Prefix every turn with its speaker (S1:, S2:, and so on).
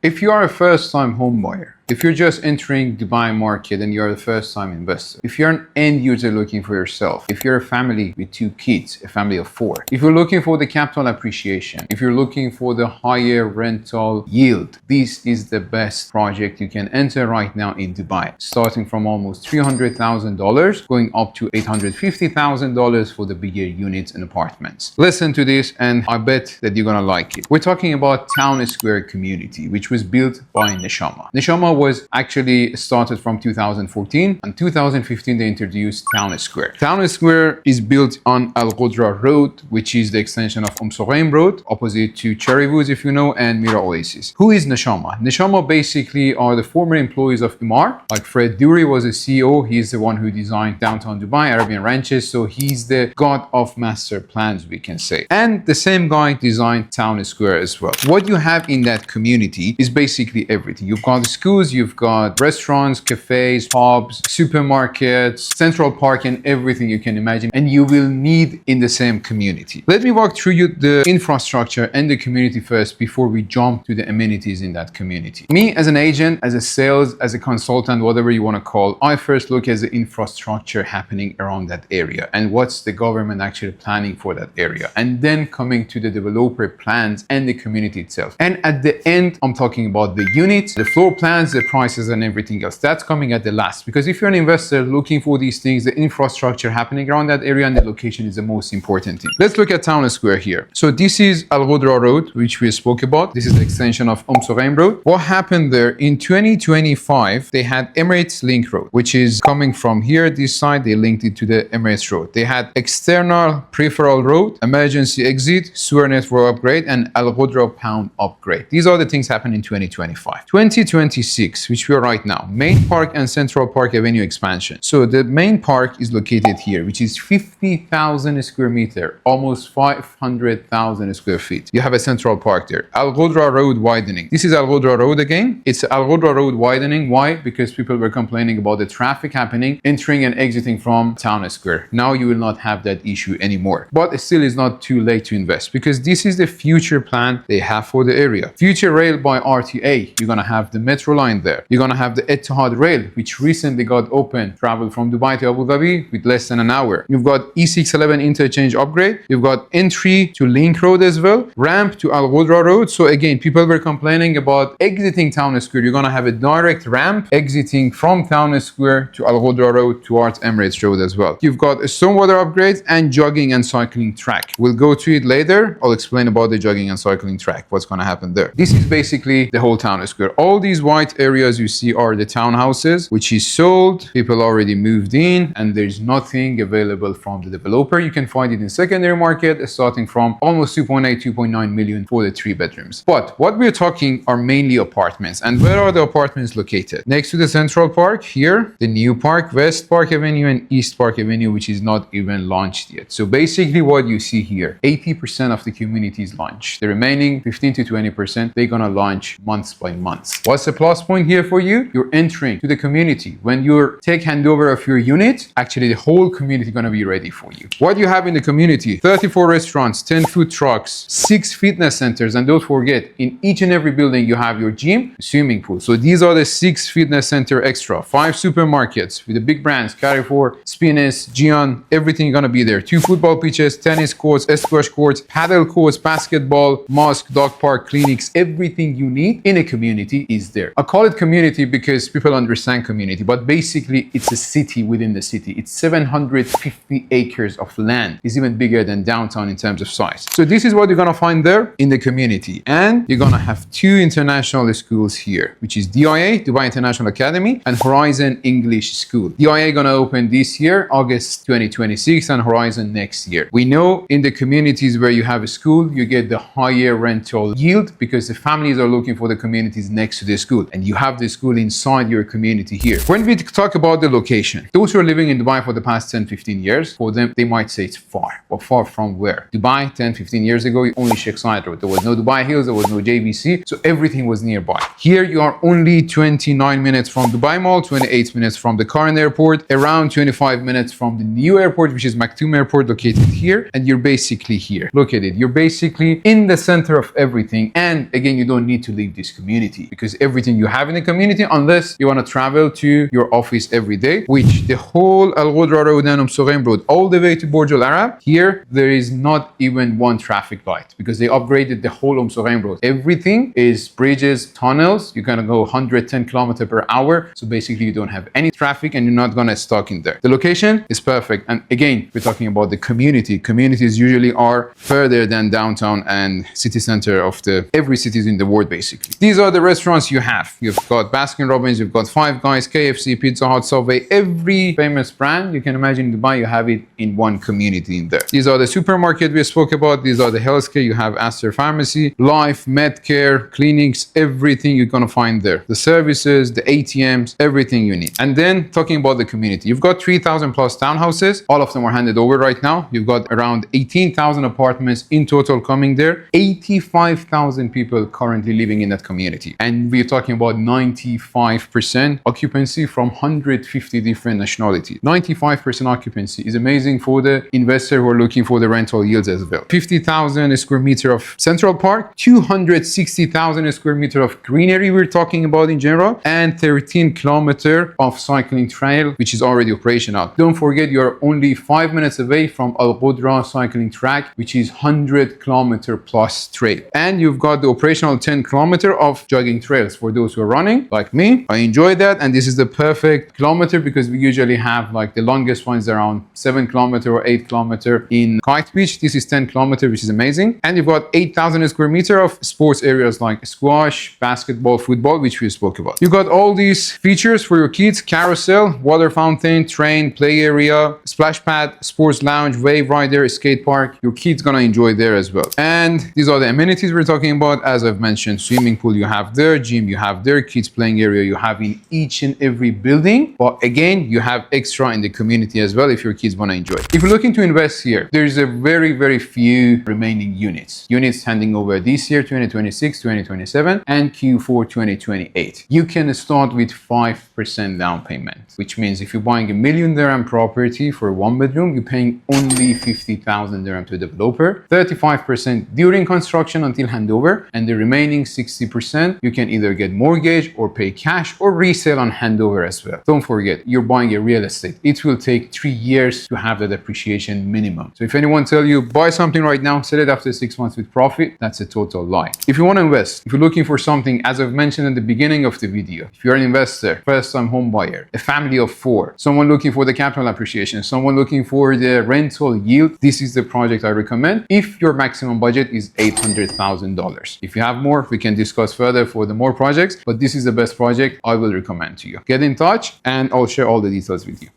S1: If you are a first-time home buyer, if you're just entering Dubai market and you're the first-time investor, if you're an end user looking for yourself, if you're a family with 2 kids, a family of 4, if you're looking for the capital appreciation, if you're looking for the higher rental yield, this is the best project you can enter right now in Dubai, starting from almost $300,000 going up to $850,000 for the bigger units and apartments. Listen to this and I bet that you're gonna like it. We're talking about Town Square community, which was built by Nshama. Nshama was actually started from 2014. In 2015, they introduced Town Square. Town Square is built on Qudra Road, which is the extension of Road, opposite to Cherry Woods, if you know, and Mira Oasis. Who is Nshama? Nshama basically are the former employees of Emaar. Like Fred Dury was a CEO. He's the one who designed Downtown Dubai Arabian Ranches. So he's the god of master plans, we can say. And the same guy designed Town Square as well. What you have in that community is basically everything. You've got schools, you've got restaurants, cafes, pubs, supermarkets, Central Park, and everything you can imagine, and you will need in the same community. Let me walk through you the infrastructure and the community first before we jump to the amenities in that community. Me as an agent, as a sales, as a consultant, whatever you want to call, I first look at the infrastructure happening around that area and what's the government actually planning for that area, and then coming to the developer plans and the community itself. And at the end, I'm talking about the units, the floor plans, the prices, and everything else. That's coming at the last, because if you're an investor looking for these things, the infrastructure happening around that area and the location is the most important thing. Let's look at Town Square here. So this is Qudra Road, which we spoke about. This is the extension of Road. What happened there in 2025, they had Emirates Link Road, which is coming from here, this side, they linked it to the Emirates Road. They had external peripheral road, emergency exit, sewer network upgrade, and Qudra Pound upgrade. These are the things happened in 2025. 2026, which we are right now, Main Park and Central Park Avenue expansion. So the main park is located here, which is 50,000 square meter, almost 500,000 square feet. You have a Central Park there. Qudra Road widening. This is Qudra Road again. It's Qudra Road widening. Why? Because people were complaining about the traffic happening, entering and exiting from Town Square. Now you will not have that issue anymore. But it still is not too late to invest, because this is the future plan they have for the area. Future Rail by RTA. You're gonna have the metro line there. You're gonna have the Etihad Rail, which recently got open, travel from Dubai to Abu Dhabi with less than an hour. You've got E611 interchange upgrade. You've got entry to Link Road as well, ramp to Qudra Road. So again, people were complaining about exiting Town Square. You're gonna have a direct ramp exiting from Town Square to Qudra Road towards Emirates Road as well. You've got a stormwater upgrade and jogging and cycling track. We'll go to it later. I'll explain about the jogging and cycling track, what's gonna happen there. This is basically the whole Town Square. All these white areas you see are the townhouses, which is sold. People already moved in and there's nothing available from the developer. You can find it in secondary market starting from almost 2.8, 2.9 million for the 3 bedrooms. But what we're talking are mainly apartments. And where are the apartments located? Next to the Central Park here, the New Park, West Park Avenue, and East Park Avenue, which is not even launched yet. So basically what you see here, 80% of the community is launched. The remaining 15 to 20%, they're gonna launch months by months. What's the plus point here for you? You're entering to the community. When you take handover of your unit, actually the whole community gonna be ready for you. What you have in the community? 34 restaurants, 10 food trucks, 6 fitness centers, and don't forget, in each and every building you have your gym, swimming pool. So these are the 6 fitness center extra, 5 supermarkets with the big brands, Carrefour, Spinnes, Gion, everything gonna be there. 2 football pitches, tennis courts, squash courts, paddle courts, basketball, mosque, dog park, clinics, everything you need in a community is there. I call it community because people understand community, but basically it's a city within the city. It's 750 acres of land. It's even bigger than downtown in terms of size. So this is what you're gonna find there in the community. And you're gonna have 2 international schools here, which is DIA, Dubai International Academy, and Horizon English School. DIA gonna open this year, August 2026, and Horizon next year. We know in the communities where you have a school, you get the higher rental yield because the families are looking for the communities next to the school. And You have the school inside your community here. When we talk about the location, those who are living in Dubai for the past 10-15 years, for them, they might say it's far. But far from where? Dubai 10-15 years ago, only Sheikh Road. There was no Dubai Hills, there was no JVC, so everything was nearby. Here you are only 29 minutes from Dubai Mall, 28 minutes from the current airport, around 25 minutes from the new airport, which is Maktoum Airport, located here, and you're basically here. Look at it. You're basically in the center of everything. And again, you don't need to leave this community because everything you have in the community, unless you want to travel to your office every day, which the whole Qudra Road and Road all the way to Burj Al Arab, here there is not even one traffic light because they upgraded the whole Road. Everything is bridges, tunnels. You're gonna go 110 km per hour. So basically you don't have any traffic and you're not gonna stuck in there. The location is perfect. And again, we're talking about the community. Communities usually are further than downtown and city center of every cities in the world, basically. These are the restaurants you have. You've got Baskin Robbins, you've got Five Guys, KFC, Pizza Hut, Subway, every famous brand you can imagine in Dubai, you have it in one community in there. These are the supermarket we spoke about. These are the healthcare. You have Aster Pharmacy, Life, Medcare, clinics, everything you're gonna find there. The services, the ATMs, everything you need. And then talking about the community, you've got 3,000 plus townhouses. All of them are handed over right now. You've got around 18,000 apartments in total coming there. 85,000 people currently living in that community. And we're talking about 95% occupancy from 150 different nationalities. 95% occupancy is amazing for the investor who are looking for the rental yields as well. 50,000 square meter of Central Park, 260,000 square meter of greenery we're talking about in general, and 13 kilometer of cycling trail, which is already operational. Don't forget, you're only 5 minutes away from Al Qudra cycling track, which is 100 kilometer plus trail. And you've got the operational 10 kilometer of jogging trails for those who are running, like me. I enjoy that. And this is the perfect kilometer because we usually have like the longest ones around 7 kilometer or 8 kilometer in Kite Beach. This is 10 kilometer, which is amazing. And you've got 8,000 square meter of sports areas like squash, basketball, football, which we spoke about. You've got all these features for your kids: carousel, water fountain, train, play area, splash pad, sports lounge, wave rider, skate park. Your kids gonna enjoy there as well. And these are the amenities we're talking about. As I've mentioned, swimming pool you have there, gym you have there, kids playing area you have in each and every building. But again, you have extra in the community as well if your kids wanna enjoy. If you're looking to invest here, there's a very few remaining units handing over this year, 2026, 2027, and Q4 2028. You can start with 5% down payment, which means if you're buying a $1 million dirham property for 1 bedroom, you're paying only 50,000 dirham to the developer, 35% during construction until handover, and the remaining 60% you can either get mortgage or pay cash or resell on handover as well. Don't forget, you're buying a real estate. It will take 3 years to have that appreciation minimum. So if anyone tells you buy something right now, sell it after 6 months with profit, that's a total lie. If you want to invest, if you're looking for something, as I've mentioned in the beginning of the video, if you're an investor, first-time home buyer, a family of 4, someone looking for the capital appreciation, someone looking for the rental yield, this is the project I recommend if your maximum budget is $800,000. If you have more, we can discuss further for the more projects, but this is the best project I will recommend to you. Get in touch and I'll share all the details with you.